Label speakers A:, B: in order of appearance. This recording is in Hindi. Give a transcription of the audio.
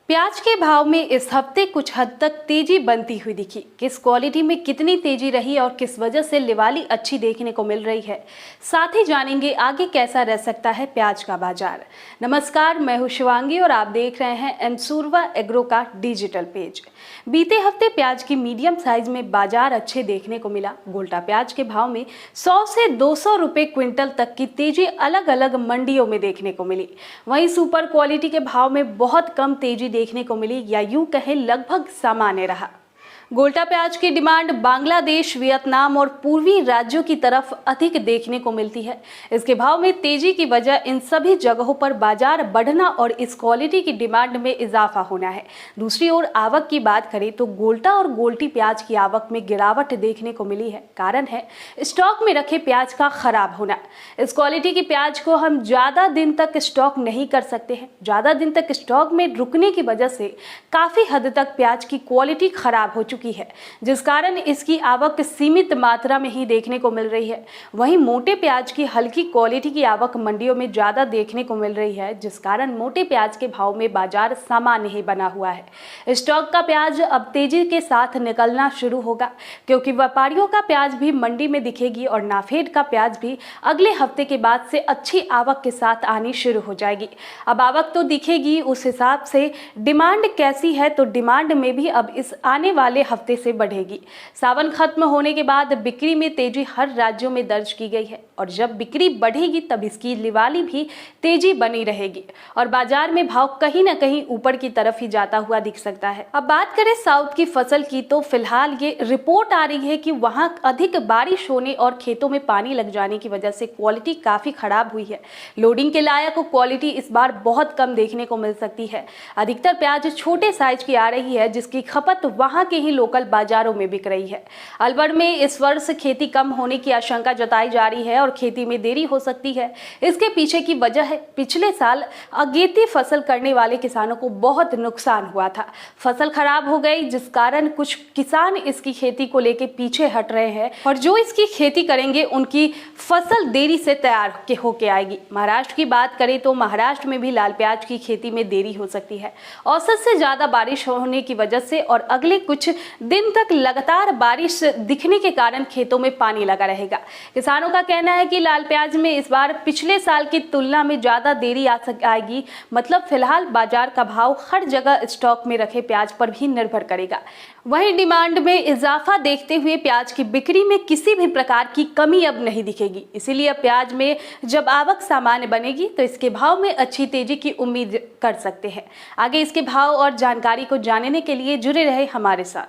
A: प्याज के भाव में इस हफ्ते कुछ हद तक तेजी बनती हुई दिखी। किस क्वालिटी में कितनी तेजी रही और किस वजह से लिवाली अच्छी देखने को मिल रही है, साथ ही जानेंगे आगे कैसा रह सकता है प्याज का बाजार। नमस्कार, मैं हूं शिवांगी और आप देख रहे हैं एमसूरवा एग्रो का डिजिटल पेज। बीते हफ्ते प्याज की मीडियम साइज में बाजार अच्छे देखने को मिला। गोल्टा प्याज के भाव में 100 से 200 रुपए क्विंटल तक की तेजी अलग अलग मंडियों में देखने को मिली। वहीं सुपर क्वालिटी के भाव में बहुत कम तेजी देखने को मिली या यूं कहें लगभग सामान्य रहा। गोल्टा प्याज की डिमांड बांग्लादेश, वियतनाम और पूर्वी राज्यों की तरफ अधिक देखने को मिलती है। इसके भाव में तेजी की वजह इन सभी जगहों पर बाजार बढ़ना और इस क्वालिटी की डिमांड में इजाफा होना है। दूसरी ओर आवक की बात करें तो गोल्टा और गोल्टी प्याज की आवक में गिरावट देखने को मिली है। कारण है स्टॉक में रखे प्याज का खराब होना। इस क्वालिटी की प्याज को हम ज्यादा दिन तक स्टॉक नहीं कर सकते हैं। ज्यादा दिन तक स्टॉक में रुकने की वजह से काफी हद तक प्याज की क्वालिटी खराब हो चुकी है, जिस कारण इसकी आवक सीमित मात्रा में ही देखने को मिल रही है। वहीं मोटे प्याज की हल्की क्वालिटी की आवक मंडियों में ज्यादा देखने को मिल रही है, जिस कारण मोटे प्याज के भाव में बाजार सामान्य ही बना हुआ है। स्टॉक का प्याज अब तेजी के साथ निकलना शुरू होगा, क्योंकि व्यापारियों का प्याज भी मंडी में दिखेगी और नाफेड का प्याज भी अगले हफ्ते के बाद से अच्छी आवक के साथ आनी शुरू हो जाएगी। अब आवक तो दिखेगी, उस हिसाब से डिमांड कैसी है, तो डिमांड में भी अब इस आने वाले हफ्ते से बढ़ेगी। सावन खत्म होने के बाद बिक्री में तेजी हर राज्यों में दर्ज की गई है और जब बिक्री बढ़ेगी तब इसकी लिवाली भी तेजी बनी रहेगी और बाजार में भाव कहीं ना कहीं ऊपर की तरफ ही जाता हुआ दिख सकता है। अब बात करें साउथ की फसल की, तो फिलहाल ये रिपोर्ट आ रही है कि वहां अधिक बारिश होने और खेतों में पानी लग जाने की वजह से क्वालिटी काफी खराब हुई है। लोडिंग के लायक क्वालिटी इस बार बहुत कम देखने को मिल सकती है। अधिकतर प्याज छोटे साइज की आ रही है, जिसकी खपत वहां के ही लोकल बाजारों में बिक रही है। अलवर में इस वर्ष खेती कम होने की आशंका जताई जा रही है और खेती में देरी हो सकती है। इसके पीछे की वजह है पिछले साल अगेती फसल करने वाले किसानों को बहुत नुकसान हुआ था। फसल खराब हो गई, जिस कारण कुछ किसान इसकी खेती को लेकर पीछे हट रहे हैं और जो इसकी खेती करेंगे उनकी फसल देरी से तैयार होके आएगी। महाराष्ट्र की बात करें तो महाराष्ट्र में भी लाल प्याज की खेती में देरी हो सकती है। औसत से ज्यादा बारिश होने की वजह से और अगले कुछ दिन तक लगातार बारिश दिखने के कारण खेतों में पानी लगा रहेगा। किसानों का कहना है कि लाल प्याज में इस बार पिछले साल की तुलना में ज्यादा देरी आएगी। मतलब फिलहाल बाजार का भाव हर जगह स्टॉक में रखे प्याज पर भी निर्भर करेगा। वहीं डिमांड में इजाफा देखते हुए प्याज की बिक्री में किसी भी प्रकार की कमी अब नहीं दिखेगी। इसीलिए प्याज में जब आवक सामान्य बनेगी तो इसके भाव में अच्छी तेजी की उम्मीद कर सकते हैं। आगे इसके भाव और जानकारी को जानने के लिए जुड़े रहे हमारे साथ।